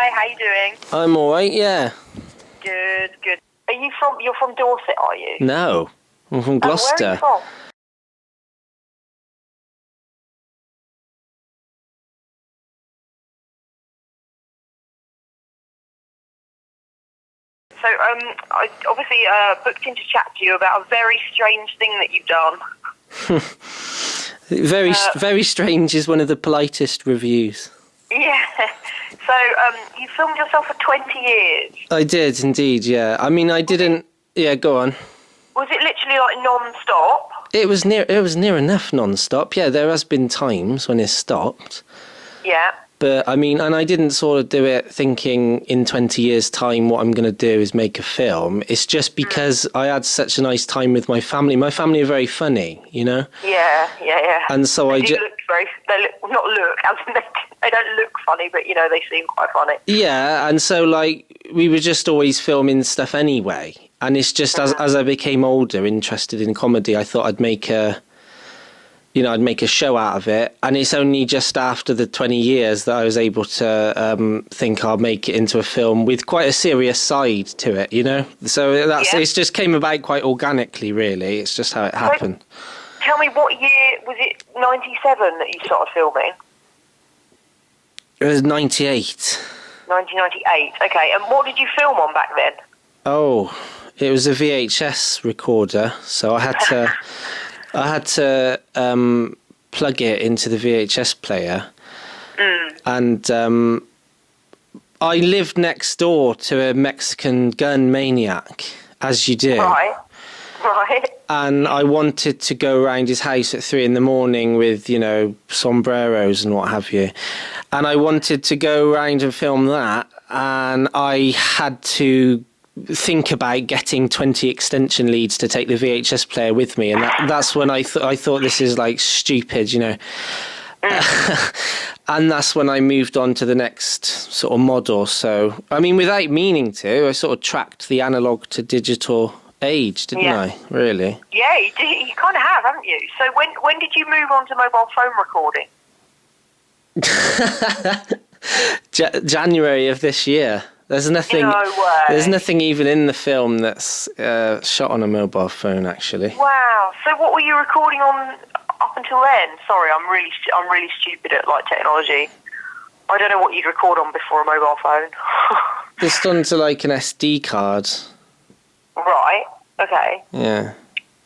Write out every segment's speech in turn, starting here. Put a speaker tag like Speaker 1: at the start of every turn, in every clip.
Speaker 1: Hi, how you doing?
Speaker 2: I'm all right, yeah.
Speaker 1: Good. You're from Dorset, are you?
Speaker 2: No, I'm from Gloucester.
Speaker 1: Where are you from? So, I obviously booked in to chat to you about a very strange thing that you've done.
Speaker 2: Very strange is one of the politest reviews.
Speaker 1: Yeah. So, you filmed yourself for 20 years.
Speaker 2: I did, indeed, yeah. I mean, I didn't... Yeah, go on.
Speaker 1: Was it literally like non-stop?
Speaker 2: It was near enough non-stop. Yeah, there has been times when it's stopped.
Speaker 1: Yeah.
Speaker 2: But, I mean, and I didn't sort of do it thinking in 20 years' time what I'm going to do is make a film. It's just because I had such a nice time with my family. My family are very funny, you know?
Speaker 1: Yeah.
Speaker 2: And so
Speaker 1: they don't look funny, but, you know, they seem quite funny.
Speaker 2: Yeah, and so, like, we were just always filming stuff anyway. And it's just, as I became older, interested in comedy, I thought I'd make a show out of it. And it's only just after the 20 years that I was able to think I'll make it into a film with quite a serious side to it, you know? So it's just came about quite organically, really. It's just how it happened.
Speaker 1: So, tell me, what year, was it 97 that you started filming?
Speaker 2: It was 98.
Speaker 1: 1998, okay. And what did you film on back then?
Speaker 2: Oh, it was a VHS recorder, so I had to plug it into the VHS player. And I lived next door to a Mexican gun maniac, as you do.
Speaker 1: Right.
Speaker 2: And I wanted to go around his house at 3 a.m. with, you know, sombreros and what have you. And I wanted to go around and film that. And I had to think about getting 20 extension leads to take the VHS player with me. And that's when I thought this is like stupid, you know. And that's when I moved on to the next sort of model. So, I mean, without meaning to, I sort of tracked the analog to digital age, didn't I? Really?
Speaker 1: Yeah, you kind of have, haven't you? So when did you move on to mobile phone recording?
Speaker 2: January of this year. There's nothing.
Speaker 1: No way.
Speaker 2: There's nothing even in the film that's shot on a mobile phone, actually.
Speaker 1: Wow. So what were you recording on up until then? Sorry, I'm really stupid at like technology. I don't know what you'd record on before a mobile phone.
Speaker 2: Just onto like an SD card.
Speaker 1: Right. Okay.
Speaker 2: Yeah.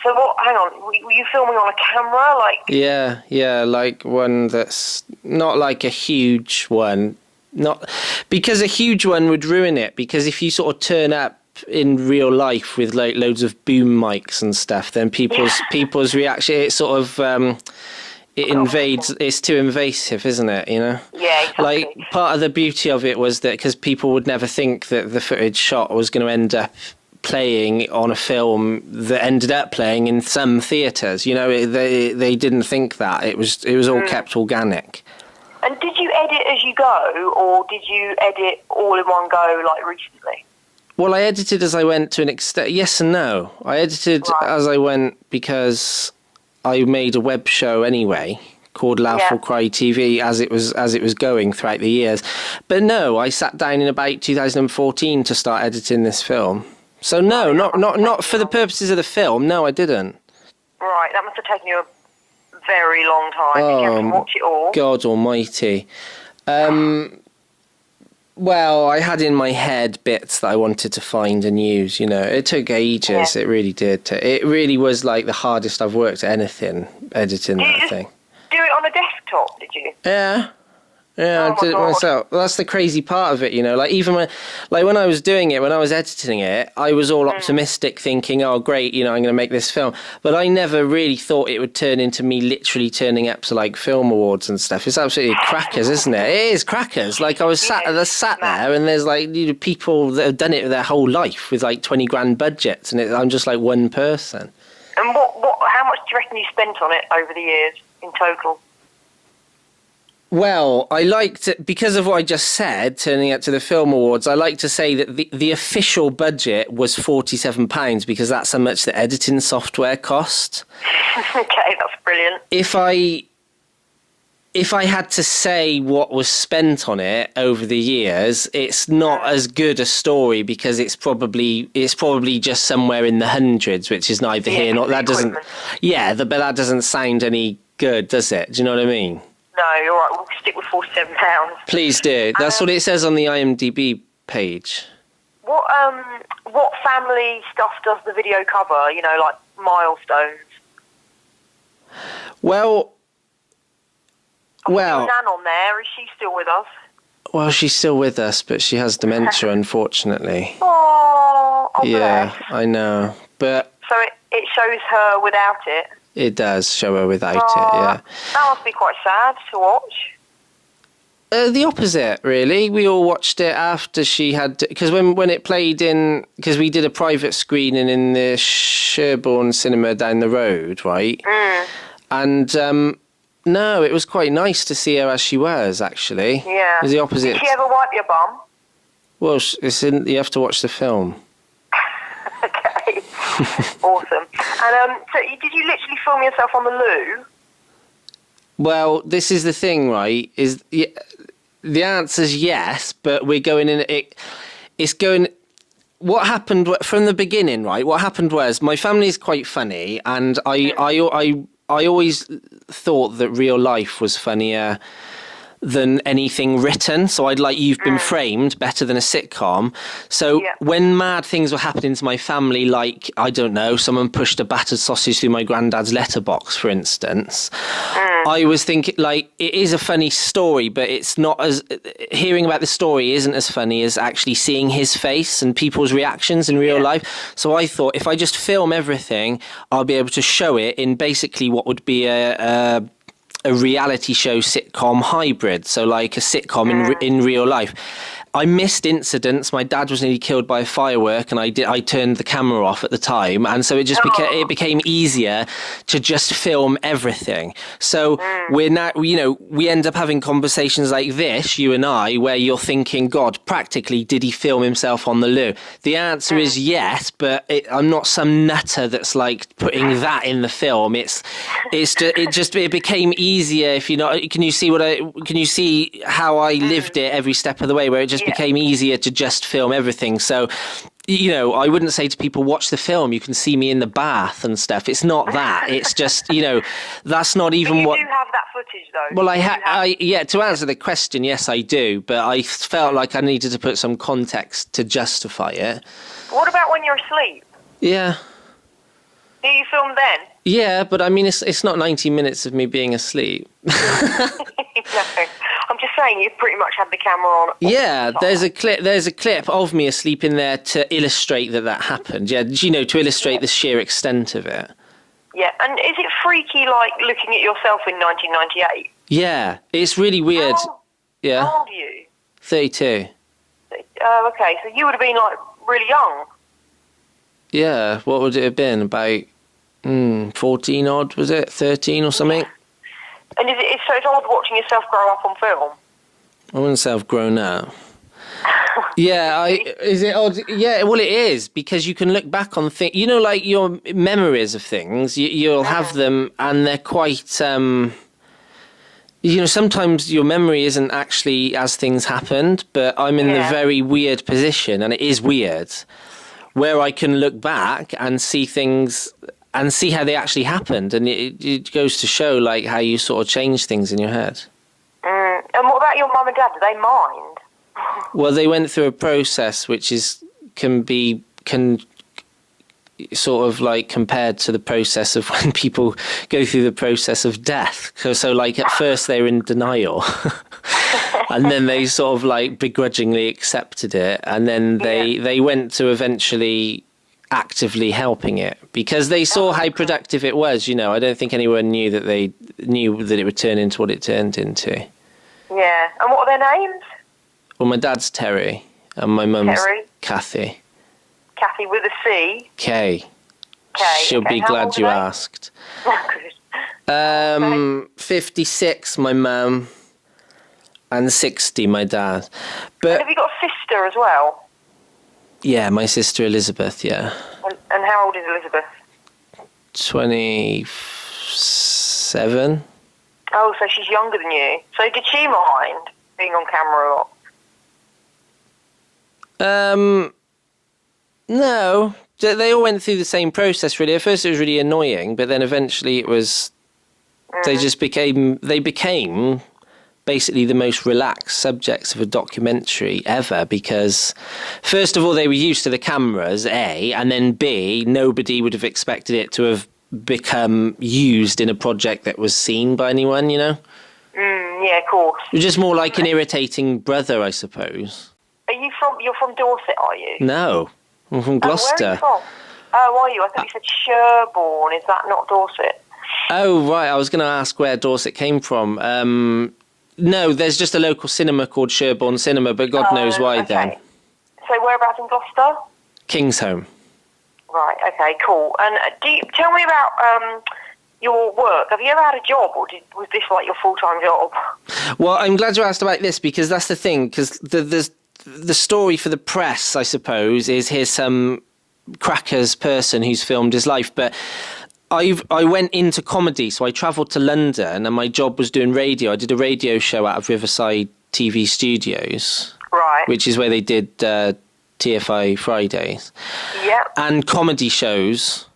Speaker 1: So what? Hang on. Were you filming on a camera, like?
Speaker 2: Yeah, like one that's not like a huge one. Not because a huge one would ruin it. Because if you sort of turn up in real life with like loads of boom mics and stuff, then people's reaction, it sort of it invades. It's too invasive, isn't it? You know.
Speaker 1: Yeah. Exactly.
Speaker 2: Like part of the beauty of it was that because people would never think that the footage shot was going to end up playing on a film that ended up playing in some theatres. You know, they didn't think that it was all kept organic.
Speaker 1: And did you edit as you go, or did you edit all in one go, like recently?
Speaker 2: Well, I edited as I went to an extent. Yes and no. I edited as I went because I made a web show anyway called Laugh or Cry TV as it was going throughout the years. But no, I sat down in about 2014 to start editing this film. So no, not for the purposes of the film. No, I didn't.
Speaker 1: Right, that must have taken you a very long time. Did you have to watch it all?
Speaker 2: God almighty. Well, I had in my head bits that I wanted to find and use, you know. It took ages, it really did. It really was like the hardest I've worked at anything, editing that thing.
Speaker 1: Do it on a desktop, did you?
Speaker 2: Yeah. Yeah, I did it myself. Well, that's the crazy part of it, you know. Like even when I was doing it, when I was editing it, I was all optimistic, thinking, "Oh, great, you know, I'm going to make this film." But I never really thought it would turn into me literally turning up to like film awards and stuff. It's absolutely crackers, isn't it? It is crackers. Like I was sat there, and there's like people that have done it their whole life with like 20 grand budgets, and I'm just like one person.
Speaker 1: And how much do you reckon you spent on it over the years in total?
Speaker 2: Well, I liked it because of what I just said, turning up to the film awards. I like to say that the official budget was £47 because that's how much the editing software cost.
Speaker 1: Okay, that's brilliant.
Speaker 2: If I if I had to say what was spent on it over the years, it's not as good a story because it's probably just somewhere in the hundreds, which is neither here nor that doesn't. But that doesn't sound any good, does it? Do you know what I mean?
Speaker 1: No, you're right. We'll stick with £47.
Speaker 2: Please do. That's what it says on the IMDb page.
Speaker 1: What family stuff does the video cover? You know, like milestones.
Speaker 2: Well.
Speaker 1: I've got your Nan on there. Is she still with us?
Speaker 2: Well, she's still with us, but she has dementia, unfortunately.
Speaker 1: Oh,
Speaker 2: yeah,
Speaker 1: bless.
Speaker 2: I know. But
Speaker 1: so it shows her without it?
Speaker 2: It does show her without it, yeah.
Speaker 1: That must be quite sad to watch.
Speaker 2: The opposite, really. We all watched it after she had... Because when it played in... Because we did a private screening in the Sherborne cinema down the road, right?
Speaker 1: Mm.
Speaker 2: And... No, it was quite nice to see her as she was, actually.
Speaker 1: Yeah.
Speaker 2: It was the opposite.
Speaker 1: Did she ever wipe your bum?
Speaker 2: Well, you have to watch the film.
Speaker 1: Okay. Awesome. And so did you literally film yourself on the loo?
Speaker 2: Well, this is the thing, right? The answer's yes, but we're going in... It's going... What happened from the beginning, right? What happened was my family's quite funny, and I always thought that real life was funnier than anything written. So I'd like You've Been Framed better than a sitcom. So when mad things were happening to my family, like, I don't know, someone pushed a battered sausage through my granddad's letterbox, for instance, I was thinking, like, it is a funny story, but it's not as... Hearing about the story isn't as funny as actually seeing his face and people's reactions in real life. So I thought, if I just film everything, I'll be able to show it in basically what would be a reality show sitcom hybrid, so like a sitcom in real life. I missed incidents. My dad was nearly killed by a firework, and I turned the camera off at the time, and so it became easier to just film everything. So we're now, we end up having conversations like this, you and I, where you're thinking, God, practically, did he film himself on the loo? The answer is yes, but I'm not some nutter that's like putting that in the film. It became easier. If you know, can you see how I lived it every step of the way, where it just became easier to just film everything. So, I wouldn't say to people, watch the film, you can see me in the bath and stuff. It's not that. It's just, that's not even what...
Speaker 1: You do have that footage, though.
Speaker 2: Well, to answer the question, yes, I do. But I felt like I needed to put some context to justify it.
Speaker 1: What about when you're asleep?
Speaker 2: Yeah.
Speaker 1: Do you film then?
Speaker 2: Yeah, but I mean, it's not 90 minutes of me being asleep.
Speaker 1: No. I'm just saying, you pretty much had the camera on.
Speaker 2: Yeah, there's a clip of me asleep in there to illustrate that happened. Yeah, to illustrate the sheer extent of it.
Speaker 1: Yeah, and is it freaky, like, looking at yourself in 1998?
Speaker 2: Yeah, it's really weird.
Speaker 1: How old are you?
Speaker 2: 32.
Speaker 1: Oh, okay, so you would have been, like, really young.
Speaker 2: Yeah, what would it have been? About 14 odd, was it? 13 or something?
Speaker 1: And it's odd watching yourself grow up on film.
Speaker 2: I wouldn't say I've grown up. Is it odd? Yeah, well, it is, because you can look back on things, like your memories of things, you'll have them, and they're quite, sometimes your memory isn't actually as things happened, but I'm in the very weird position, and it is weird, where I can look back and see things and see how they actually happened, and it goes to show, like, how you sort of change things in your head.
Speaker 1: And what about your mum and dad? Do they mind?
Speaker 2: Well, they went through a process which can sort of like compared to the process of when people go through the process of death. So like at first they were in denial, and then they sort of like begrudgingly accepted it, and then they went to eventually actively helping it because they saw how productive it was. I don't think anyone knew that it would turn into what it turned into.
Speaker 1: Yeah. And what are their names?
Speaker 2: Well, my dad's Terry, and my mum's Kathy.
Speaker 1: Kathy with a C?
Speaker 2: K. She'll be glad you asked. 56, my mum, and 60, my dad. But
Speaker 1: and have you got a sister as well?
Speaker 2: Yeah, my sister Elizabeth, yeah.
Speaker 1: And how old is Elizabeth?
Speaker 2: 27.
Speaker 1: Oh, so she's younger than you. So did she mind being on camera a lot?
Speaker 2: No. They all went through the same process, really. At first it was really annoying, but then eventually it was... They became basically the most relaxed subjects of a documentary ever, because first of all they were used to the cameras, A, and then B, nobody would have expected it to have become used in a project that was seen by anyone, you know?
Speaker 1: Yeah, of course.
Speaker 2: You're just more like an irritating brother, I suppose.
Speaker 1: You're from Dorset, are you?
Speaker 2: No, I'm from Gloucester.
Speaker 1: Where are you from? Oh, are you? I thought you said Sherborne. Is that not Dorset?
Speaker 2: Oh, right. I was going to ask where Dorset came from. No, there's just a local cinema called Sherborne Cinema, but God knows why then.
Speaker 1: So whereabouts in Gloucester?
Speaker 2: Kingsholm.
Speaker 1: Right, okay, cool. And tell me about your work. Have you ever had a job, or was this like your full-time job?
Speaker 2: Well, I'm glad you asked about this, because that's the thing, because the story for the press, I suppose, is here's some crackers person who's filmed his life, but I went into comedy, so I travelled to London and my job was doing radio. I did a radio show out of Riverside TV Studios,
Speaker 1: right,
Speaker 2: which is where they did TFI Fridays, and comedy shows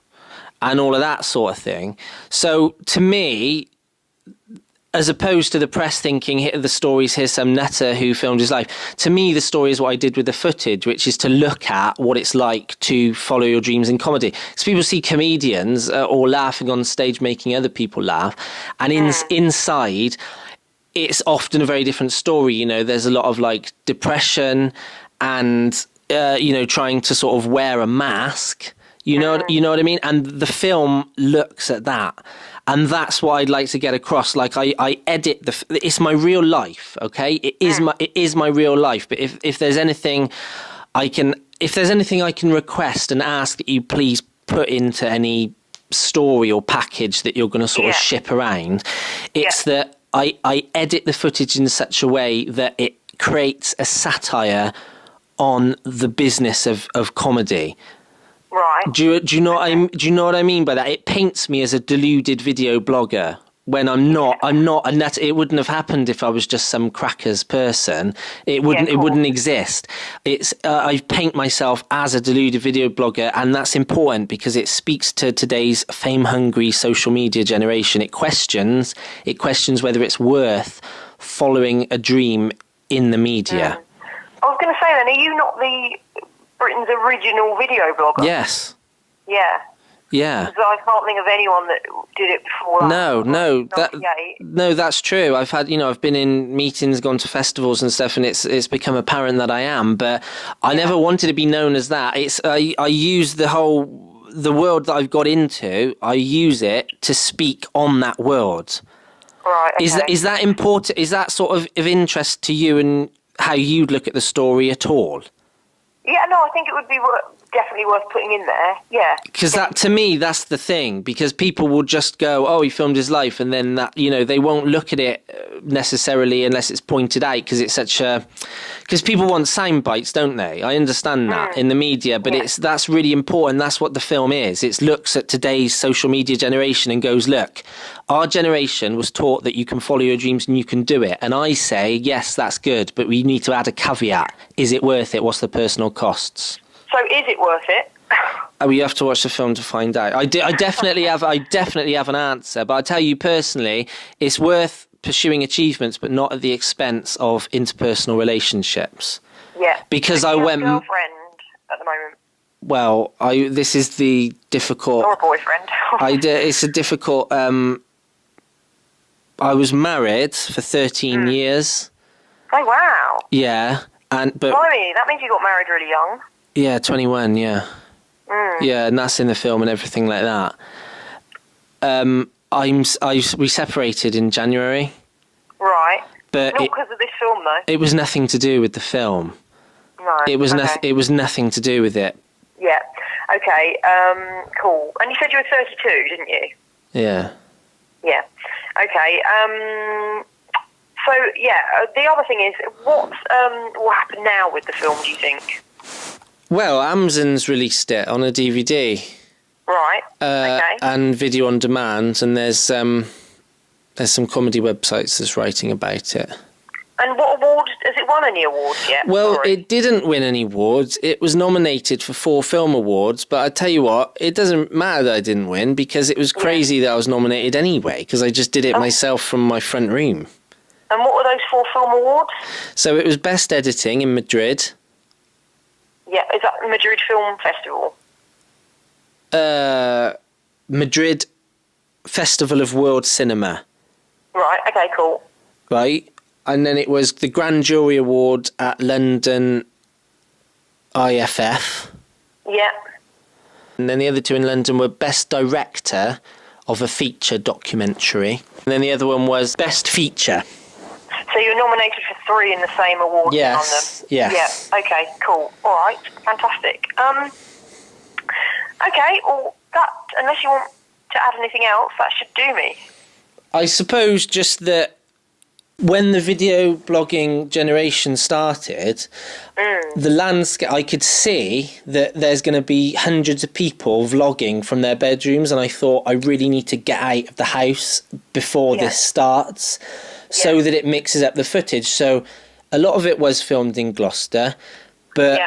Speaker 2: and all of that sort of thing. So to me, as opposed to the press thinking, here the stories, here's some nutter who filmed his life. To me, the story is what I did with the footage, which is to look at what it's like to follow your dreams in comedy. Because people see comedians or laughing on stage, making other people laugh. And inside, it's often a very different story. You know, there's a lot of like depression and, trying to sort of wear a mask. You know what I mean? And the film looks at that. And that's what I'd like to get across. Like I edit it's my real life, okay? It is my real life. But if there's anything I can request and ask that you please put into any story or package that you're going to sort of ship around, it's that I edit the footage in such a way that it creates a satire on the business of comedy.
Speaker 1: Right.
Speaker 2: Do you know what I mean by that? It paints me as a deluded video blogger when I'm not, and that it wouldn't have happened if I was just some crackers person. It wouldn't exist. It's I paint myself as a deluded video blogger, and that's important because it speaks to today's fame-hungry social media generation. It questions whether it's worth following a dream in the media.
Speaker 1: I was going to say then, are you not Britain's original video blogger?
Speaker 2: Yes.
Speaker 1: Yeah.
Speaker 2: Yeah.
Speaker 1: Because I can't think of anyone that did it before that.
Speaker 2: No, that's true. I've had, I've been in meetings, gone to festivals and stuff, and it's become apparent that I am. But I never wanted to be known as that. I use the world that I've got into. I use it to speak on that world.
Speaker 1: Right. Okay.
Speaker 2: Is that important? Is that sort of interest to you and how you'd look at the story at all?
Speaker 1: Yeah, no, I think it would be definitely worth putting in there. Yeah.
Speaker 2: Because to me, that's the thing. Because people will just go, "Oh, he filmed his life," and then that, they won't look at it necessarily unless it's pointed out. Because it's because people want sound bites, don't they? I understand that in the media, but that's really important. That's what the film is. It looks at today's social media generation and goes, "Look, our generation was taught that you can follow your dreams and you can do it." And I say, yes, that's good, but we need to add a caveat. Is it worth it? What's the personal costs?
Speaker 1: So is it worth it?
Speaker 2: You have to watch the film to find out. I definitely have an answer, but I tell you personally, it's worth pursuing achievements, but not at the expense of interpersonal relationships.
Speaker 1: Yeah.
Speaker 2: Because
Speaker 1: I went. Girlfriend at the moment.
Speaker 2: Well, this is the difficult.
Speaker 1: Or a boyfriend.
Speaker 2: It's a difficult. I was married for 13 years.
Speaker 1: Oh wow.
Speaker 2: Yeah, but
Speaker 1: blimey, that means you got married really young.
Speaker 2: Yeah, 21. Yeah. Yeah, and that's in the film and everything like that. We separated in January.
Speaker 1: Right.
Speaker 2: But
Speaker 1: not because of this film, though.
Speaker 2: It was nothing to do with the film.
Speaker 1: No.
Speaker 2: It was It was nothing to do with it.
Speaker 1: Yeah. Okay. Cool. And you said you were 32, didn't you?
Speaker 2: Yeah.
Speaker 1: Yeah. Okay. So yeah, the other thing is, what will happen now with the film? Do you think?
Speaker 2: Well, Amazon's released it on a DVD.
Speaker 1: Right. Okay.
Speaker 2: And video on demand, and there's There's some comedy websites that's writing about it.
Speaker 1: And what awards, has it won any awards yet?
Speaker 2: Well,
Speaker 1: Sorry.
Speaker 2: it didn't win any awards. It was nominated for 4 film awards, but I tell you what, it doesn't matter that I didn't win, because it was crazy that I was nominated anyway, because I just did it myself from my front room.
Speaker 1: And what were those 4 film awards?
Speaker 2: So it was Best Editing in Madrid.
Speaker 1: Yeah, is that the Madrid Film Festival?
Speaker 2: Madrid Festival of World Cinema.
Speaker 1: Right, okay, cool.
Speaker 2: Right? And then it was the Grand Jury Award at London IFF.
Speaker 1: Yeah.
Speaker 2: And then the other 2 in London were Best Director of a Feature Documentary. And then the other one was Best Feature.
Speaker 1: So you were nominated for 3 in the same award.
Speaker 2: Yes,
Speaker 1: on them.
Speaker 2: yes.
Speaker 1: Yeah, okay, cool. All right, fantastic. Okay, well, that, unless you want to add anything else, that should do me.
Speaker 2: I suppose just that when the video blogging generation started, the landscape, I could see that there's going to be hundreds of people vlogging from their bedrooms, and I thought I really need to get out of the house before this starts, so that it mixes up the footage. So a lot of it was filmed in Gloucester, but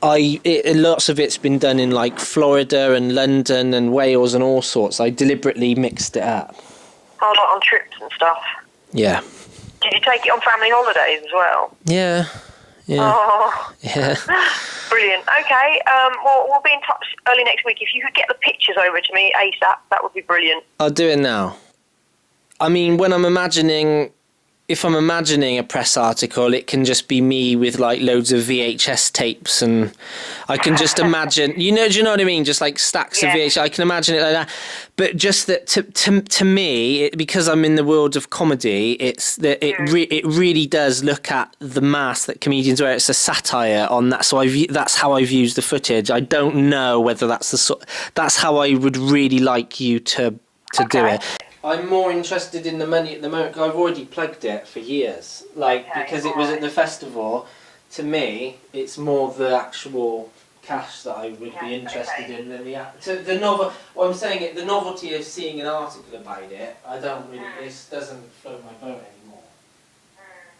Speaker 2: lots of it's been done in like Florida and London and Wales and all sorts. I deliberately mixed it up.
Speaker 1: Oh, like on trips and stuff.
Speaker 2: Yeah.
Speaker 1: Did you take it on family holidays as well?
Speaker 2: Yeah.
Speaker 1: Oh.
Speaker 2: Yeah.
Speaker 1: Brilliant. Okay, well, we'll be in touch early next week. If you could get the pictures over to me ASAP, that would be brilliant.
Speaker 2: I'll do it now. I mean, if I'm imagining a press article, it can just be me with like loads of VHS tapes, and I can just imagine, do you know what I mean? Just like stacks of VHS. I can imagine it like that. But just that to me, because I'm in the world of comedy, it's that it really does look at the mass that comedians wear. It's a satire on that. So that's how I've used the footage. I don't know whether that's how I would really like you to do it. I'm more interested in the money at the moment, because I've already plugged it for years. Because it was at the festival, to me, it's more the actual cash that I would be interested in than the novel. What I'm saying is the novelty of seeing an article about it. I don't really. It doesn't float my boat anymore.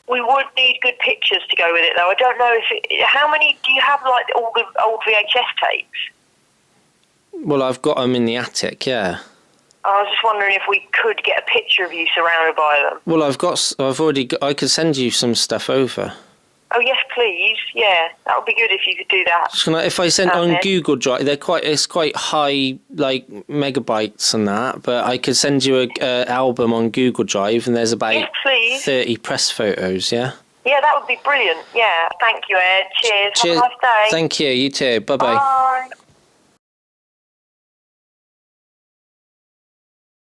Speaker 1: We would need good pictures to go with it, though. I don't know how many do you have? Like all the old VHS tapes?
Speaker 2: Well, I've got them in the attic. Yeah.
Speaker 1: I was just wondering if we could get a picture of you surrounded by them. Well,
Speaker 2: I could send you some stuff over.
Speaker 1: Oh, yes, please. Yeah, that would be good if you could do that.
Speaker 2: If I sent on Google Drive, it's quite high, like megabytes and that, but I could send you an album on Google Drive, and there's about 30 press photos, yeah?
Speaker 1: Yeah, that would be brilliant. Yeah, thank you, Ed. Cheers. Have a nice day.
Speaker 2: Thank you, you too. Bye-bye.
Speaker 1: Bye.